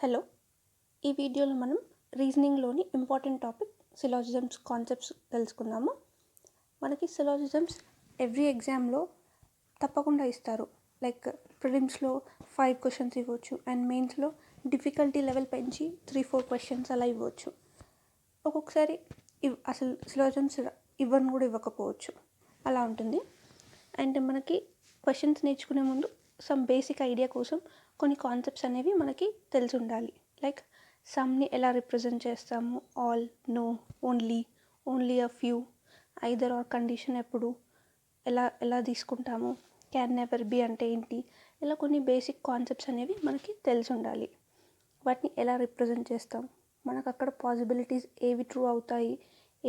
Hello, ఈ వీడియోలో మనం రీజనింగ్లోని ఇంపార్టెంట్ టాపిక్ సిలాజిజమ్స్ కాన్సెప్ట్స్ తెలుసుకుందాము. మనకి సిలాజిజమ్స్ ఎవ్రీ ఎగ్జామ్లో తప్పకుండా ఇస్తారు. లైక్ ప్రిలిమ్స్లో 5 క్వశ్చన్స్ ఇవ్వచ్చు అండ్ మెయిన్స్లో డిఫికల్టీ లెవెల్ పెంచి 3-4 క్వశ్చన్స్ అలా ఇవ్వచ్చు. ఒక్కొక్కసారి అసలు సిలాజిజమ్స్ ఇవ్వను కూడా ఇవ్వకపోవచ్చు, అలా ఉంటుంది. అండ్ మనకి క్వశ్చన్స్ నేర్చుకునే ముందు సమ్ బేసిక్ ఐడియా కోసం కొన్ని కాన్సెప్ట్స్ అనేవి మనకి తెలిసి ఉండాలి. లైక్ సమ్ని ఎలా రిప్రజెంట్ చేస్తాము, all, no, only a few, either or condition ఎప్పుడు ఎలా తీసుకుంటాము, క్యాన్ నెవర్ బి అంటే ఏంటి, ఇలా కొన్ని బేసిక్ కాన్సెప్ట్స్ అనేవి మనకి తెలిసి ఉండాలి. వాటిని ఎలా రిప్రజెంట్ చేస్తాం, మనకు అక్కడ పాసిబిలిటీస్ ఏవి ట్రూ అవుతాయి,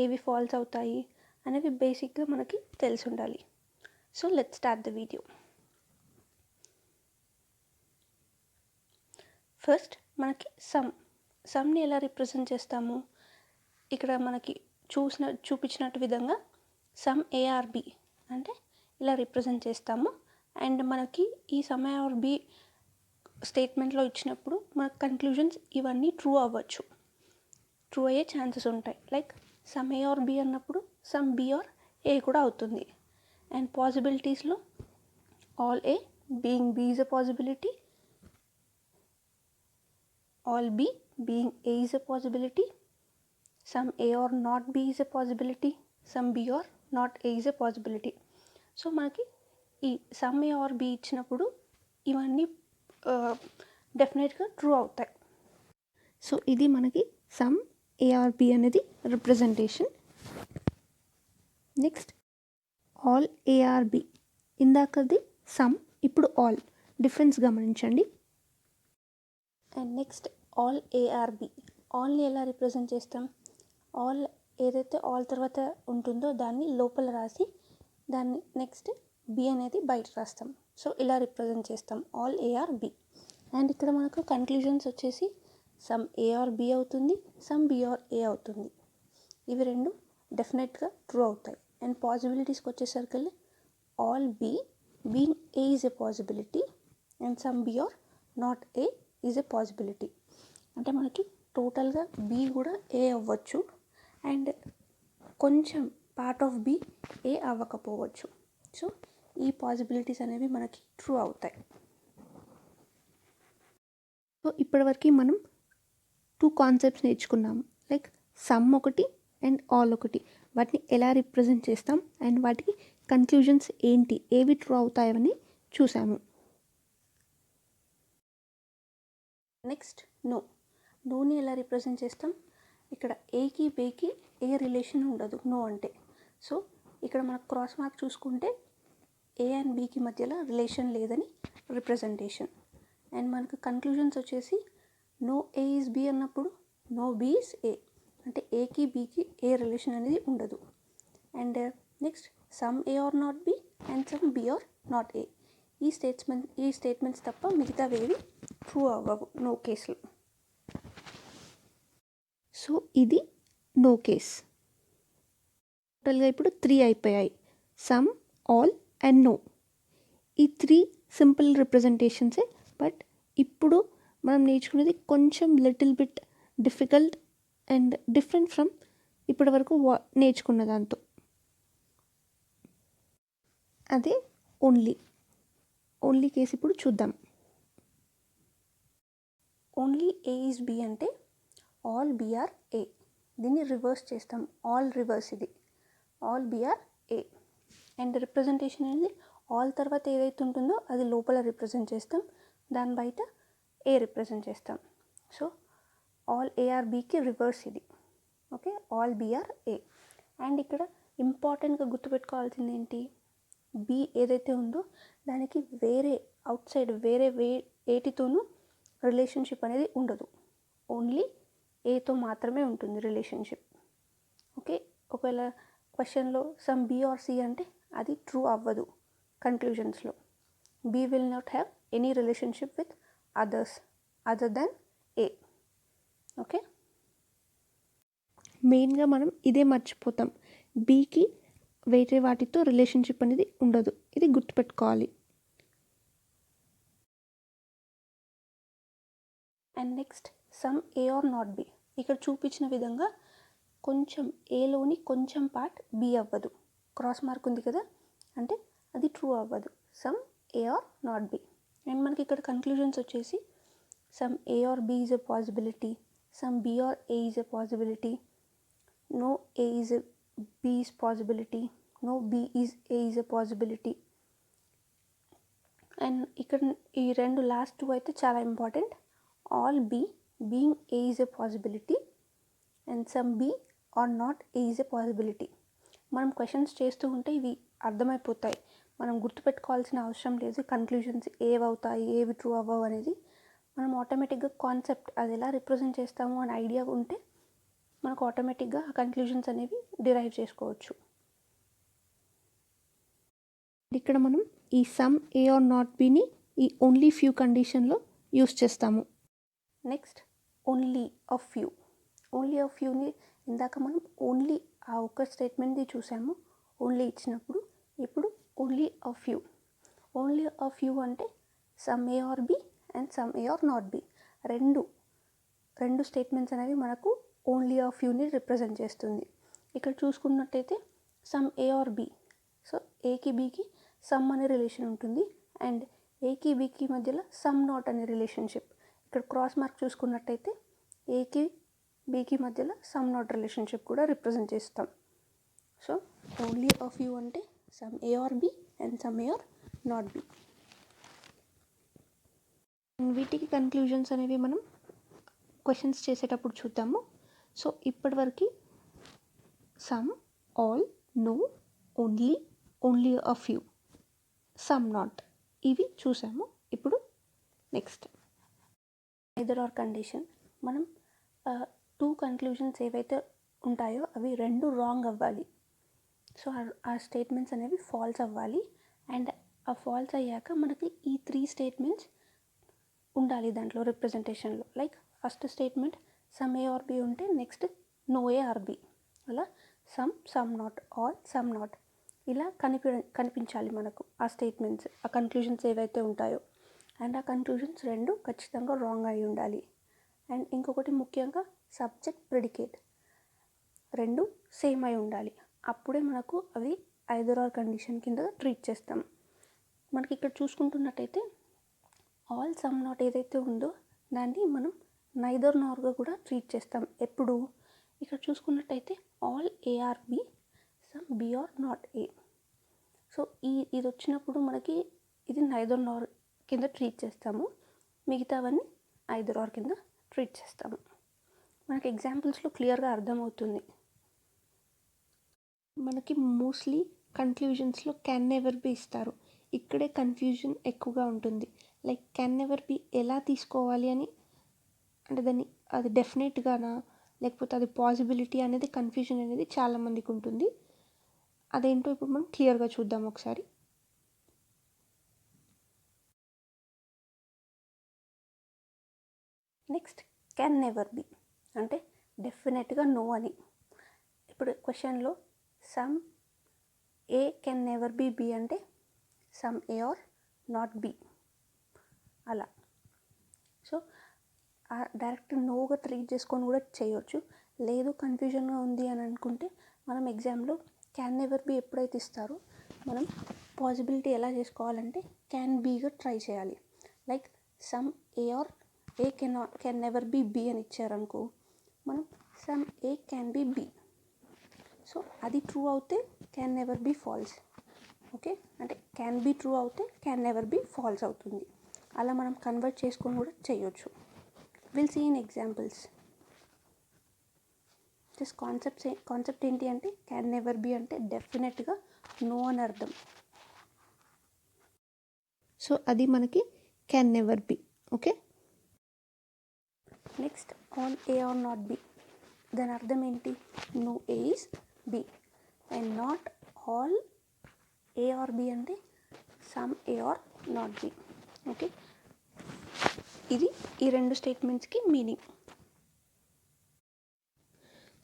ఏవి ఫాల్స్ అవుతాయి అనేవి బేసిక్గా మనకి తెలిసి ఉండాలి. So let's start the video. First మనకి సమ్ని ఎలా రిప్రజెంట్ చేస్తాము, ఇక్కడ మనకి చూపించినట్టు విధంగా సమ్ ఏఆర్బి అంటే ఇలా రిప్రజెంట్ చేస్తాము. అండ్ మనకి ఈ సమ్ ఏఆర్బి స్టేట్మెంట్లో ఇచ్చినప్పుడు మన కన్క్లూజన్స్ ఇవన్నీ ట్రూ అవ్వచ్చు, ట్రూ అయ్యే ఛాన్సెస్ ఉంటాయి. Like some A are B అన్నప్పుడు సమ్ బి ఆర్ ఏ కూడా అవుతుంది. అండ్ పాసిబిలిటీస్లో all A being B is a possibility, all B being A is a possibility, some A or not B is a possibility, some B or not A is a possibility. So మనకి ఈ some A are B ఇచ్చినప్పుడు ఇవన్నీ డెఫినెట్గా true అవుతాయి. So ఇది మనకి some A are B అనేది representation. Next all A are B, ఇందాకది సమ్, ఇప్పుడు ఆల్, డిఫరెన్స్ గమనించండి. అండ్ నెక్స్ట్ ఆల్ ఏఆర్బి, ఆల్ని ఎలా రిప్రజెంట్ చేస్తాం, ఆల్ ఏదైతే ఆల్ తర్వాత ఉంటుందో దాన్ని లోపల రాసి దాన్ని నెక్స్ట్ బి అనేది బయట రాస్తాం. సో ఇలా రిప్రజెంట్ చేస్తాం ఆల్ ఏఆర్బి. అండ్ ఇక్కడ మనకు కన్క్లూజన్స్ వచ్చేసి సమ్ ఏఆర్ బి అవుతుంది, సమ్ బి ఆర్ ఏ అవుతుంది. ఇవి రెండు డెఫినెట్గా ట్రూ అవుతాయి. అండ్ పాసిబిలిటీస్కి వచ్చేసరికి all B being A is a possibility and some B are not A is a possibility. అంటే మనకి టోటల్గా బి కూడా ఏ అవ్వచ్చు అండ్ కొంచెం పార్ట్ ఆఫ్ బి ఏ అవ్వకపోవచ్చు. సో ఈ పాసిబిలిటీస్ అనేవి మనకి ట్రూ అవుతాయి. సో ఇప్పటివరకు మనం 2 కాన్సెప్ట్స్ నేర్చుకున్నాము. లైక్ సమ్ ఒకటి అండ్ ఆల్ ఒకటి, వాటిని ఎలా రిప్రజెంట్ చేస్తాం అండ్ వాటికి కన్క్లూజన్స్ ఏంటి, ఏవి ట్రూ అవుతాయని చూసాము. నెక్స్ట్ నోని ఎలా రిప్రజెంట్ చేస్తాం, ఇక్కడ ఏకి బేకి ఏ రిలేషన్ ఉండదు నో అంటే. సో ఇక్కడ మనకు క్రాస్ మార్క్ చూసుకుంటే ఏ అండ్ బికి మధ్యలో రిలేషన్ లేదని రిప్రజెంటేషన్. అండ్ మనకు కన్క్లూజన్స్ వచ్చేసి నో ఏ ఈజ్ బి అన్నప్పుడు నో బి ఈజ్ ఏ, అంటే ఏకి బికి ఏ రిలేషన్ అనేది ఉండదు. And next some A are not B and some B are not A, ఈ స్టేట్మెంట్స్ తప్ప మిగతావేవి ట్రూ అవ్వవు నో కేసులు. సో ఇది నో కేస్. టోటల్గా ఇప్పుడు 3 అయిపోయాయి, సమ్, ఆల్ అండ్ నో. ఈ 3 సింపుల్ రిప్రజెంటేషన్సే, బట్ ఇప్పుడు మనం నేర్చుకునేది కొంచెం little bit difficult and different from ఇప్పటి వరకు నేర్చుకున్న దాంతో. అదే ఓన్లీ కేసు ఇప్పుడు చూద్దాం. ఓన్లీ ఏ ఈజ్ బి అంటే ఆల్ బిఆర్ ఏ, దీన్ని రివర్స్ చేస్తాం, ఆల్ రివర్స్, ఇది all B are A. And representation అనేది ఆల్ తర్వాత ఏదైతే ఉంటుందో అది లోపల రిప్రజెంట్ చేస్తాం, దాని బయట ఏ రిప్రజెంట్ చేస్తాం. సో ఆల్ ఏఆర్బికి రివర్స్ ఇది. Okay, all B are A. And ఇక్కడ ఇంపార్టెంట్గా గుర్తుపెట్టుకోవాల్సింది ఏంటి, బి ఏదైతే ఉందో దానికి వేరే అవుట్ సైడ్ వేరే ఏటితోనూ రిలేషన్షిప్ అనేది ఉండదు, ఓన్లీ ఏతో మాత్రమే ఉంటుంది రిలేషన్షిప్. ఓకే, ఒకవేళ క్వశ్చన్లో సమ్ బి ఆర్ సి అంటే అది ట్రూ అవ్వదు కన్క్లూజన్స్లో. B will not have any relationship with other than A. Okay, మెయిన్గా మనం ఇదే మర్చిపోతాం, బికి వేరే వాటితో రిలేషన్షిప్ అనేది ఉండదు, ఇది గుర్తుపెట్టుకోవాలి. And next some A are not B. ఇక్కడ చూపించిన విధంగా కొంచెం ఏలోని కొంచెం పార్ట్ బి అవ్వదు. క్రాస్ మార్క్ ఉంది కదా, అంటే అది ట్రూ అవ్వదు. Some A are not B. And మనకి ఇక్కడ కన్క్లూజన్స్ వచ్చేసి some A are B is a possibility, some B are A is a possibility, no A is a B is possibility, no B is A is a possibility. And ఇక్కడ ఈ రెండు last two అయితే చాలా important. All B being A is a possibility and some B are not A is a possibility. మనం questions చేస్తూ ఉంటే ఇవి అర్థమైపోతాయి, మనం గుర్తుపెట్టుకోవాల్సిన అవసరం లేదు. కన్క్లూజన్స్ ఏవి అవుతాయి, ఏవి ట్రూ అవ్వవు అనేది మనం ఆటోమేటిక్గా కాన్సెప్ట్ అది ఎలా రిప్రజెంట్ చేస్తాము అని ఐడియా ఉంటే మనకు ఆటోమేటిక్గా ఆ కన్క్లూజన్స్ అనేవి డిరైవ్ చేసుకోవచ్చు. ఇక్కడ మనం ఈ సమ్ ఏ ఆర్ నాట్ బిని ఈ ఓన్లీ ఫ్యూ కండిషన్లో యూస్ చేస్తాము. Next only of few. Only of ఫ్యూని ఇందాక మనం ఓన్లీ ఆ ఒక్క స్టేట్మెంట్ది చూసాము ఓన్లీ ఇచ్చినప్పుడు. ఇప్పుడు only of few. Only of few అంటే some A are B and some A are not B. రెండు స్టేట్మెంట్స్ అనేవి మనకు ఓన్లీ ఆఫ్ ఫ్యూని రిప్రజెంట్ చేస్తుంది. ఇక్కడ చూసుకున్నట్టయితే some A are B, so ఏకి బికి సమ్ అనే రిలేషన్ ఉంటుంది అండ్ ఏకి బికి మధ్యలో సమ్ నాట్ అనే రిలేషన్షిప్. ఇక్కడ క్రాస్ మార్క్ చూసుకున్నట్టయితే ఏకి బికి మధ్యలో సమ్ నాట్ రిలేషన్షిప్ కూడా రిప్రజెంట్ చేస్తాం. సో ఓన్లీ ఆఫ్ యూ అంటే some A are B and some A are not B. వీటికి కన్క్లూజన్స్ అనేవి మనం క్వశ్చన్స్ చేసేటప్పుడు చూద్దాము. సో ఇప్పటివరకు some, all, no, only, only a few, some not ఇవి చూసాము. ఇప్పుడు నెక్స్ట్ ఐదర్ ఆర్ కండిషన్. మనం టూ కన్క్లూజన్స్ ఏవైతే ఉంటాయో అవి రెండు రాంగ్ అవ్వాలి. సో ఆ స్టేట్మెంట్స్ అనేవి ఫాల్స్ అవ్వాలి. అండ్ ఆ ఫాల్స్ అయ్యాక మనకి ఈ 3 స్టేట్మెంట్స్ ఉండాలి దాంట్లో రిప్రజెంటేషన్లో. Like first statement some A are B ఉంటే next no A are B, అలా some, some not, all, some not ఇలా కనిపించాలి మనకు ఆ స్టేట్మెంట్స్, ఆ కన్క్లూజన్స్ ఏవైతే ఉంటాయో. అండ్ ఆ కన్క్లూజన్స్ రెండు ఖచ్చితంగా రాంగ్ అయి ఉండాలి. అండ్ ఇంకొకటి ముఖ్యంగా సబ్జెక్ట్, ప్రెడికేట్ రెండు సేమ్ అయి ఉండాలి. అప్పుడే మనకు అవి ఐదర్ ఆర్ కండిషన్ కింద ట్రీట్ చేస్తాం. మనకి ఇక్కడ చూసుకుంటున్నట్టయితే ఆల్, సమ్ నాట్ ఏదైతే ఉందో దాన్ని మనం నైదర్ నార్గా కూడా ట్రీట్ చేస్తాం. ఎప్పుడు ఇక్కడ చూసుకున్నట్టయితే all A are B, some B are not A. So ఇది వచ్చినప్పుడు మనకి ఇది నైదర్ నార్ కింద ట్రీట్ చేస్తాము, మిగతావన్నీ ఐదర్ ఆర్ కింద ట్రీట్ చేస్తాము. మనకి ఎగ్జాంపుల్స్లో క్లియర్గా అర్థమవుతుంది. మనకి మోస్ట్లీ కన్క్లూజన్స్లో క్యాన్ నెవర్ బి ఇస్తారు. ఇక్కడే కన్ఫ్యూజన్ ఎక్కువగా ఉంటుంది. లైక్ క్యాన్ నెవర్ బి ఎలా తీసుకోవాలి అని, అంటే దాన్ని అది డెఫినెట్గానా లేకపోతే అది పాసిబిలిటీ అనేది కన్ఫ్యూజన్ అనేది చాలామందికి ఉంటుంది. అదేంటో ఇప్పుడు మనం క్లియర్గా చూద్దాం ఒకసారి. నెక్స్ట్ క్యాన్ నెవర్ బి అంటే డెఫినెట్గా నో అని. ఇప్పుడు క్వశ్చన్లో some A can never be B అంటే some A are not B అలా. సో డైరెక్ట్ నోగా ట్రీట్ చేసుకొని కూడా చేయొచ్చు. లేదు కన్ఫ్యూజన్గా ఉంది అని అనుకుంటే మనం ఎగ్జామ్లో క్యాన్ నెవర్ బి ఎప్పుడైతే ఇస్తారో మనం పాసిబిలిటీ ఎలా చేసుకోవాలంటే క్యాన్ బీగా ట్రై చేయాలి. Like some A are A can never be B అని ఇచ్చారనుకో, మనం some A can be B. So అది ట్రూ అవుతే can never be false. Okay, అంటే క్యాన్ బి ట్రూ అవుతే క్యాన్ నెవర్ బి ఫాల్స్ అవుతుంది. అలా మనం కన్వర్ట్ చేసుకొని కూడా చేయొచ్చు. Will see in examples. Just concept ఏంటి అంటే క్యాన్ నెవర్ బి అంటే డెఫినెట్గా నో అని అర్థం. సో అది మనకి can never be. Okay, next all A are not B. దాని అర్థం ఏంటి? No A is B and not all A are B అంటే some A are not B. Okay, ఇది ఈ రెండు స్టేట్మెంట్స్కి మీనింగ్.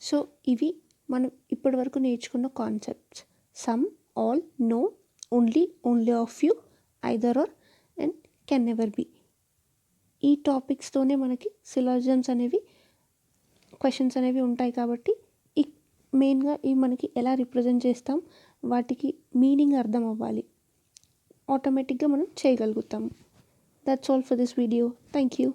సో ఇవి మనం ఇప్పటి వరకు నేర్చుకున్న concepts. Some, all, no, only, only of few, either or and can never be. ఈ టాపిక్స్తోనే మనకి సిలాజిజమ్స్ అనేవి క్వశ్చన్స్ అనేవి ఉంటాయి కాబట్టి ఈ మెయిన్గా ఇవి మనకి ఎలా రిప్రజెంట్ చేస్తాం, వాటికి మీనింగ్ అర్థం అవ్వాలి, ఆటోమేటిక్గా మనం చేయగలుగుతాము. That's all for this video. Thank you.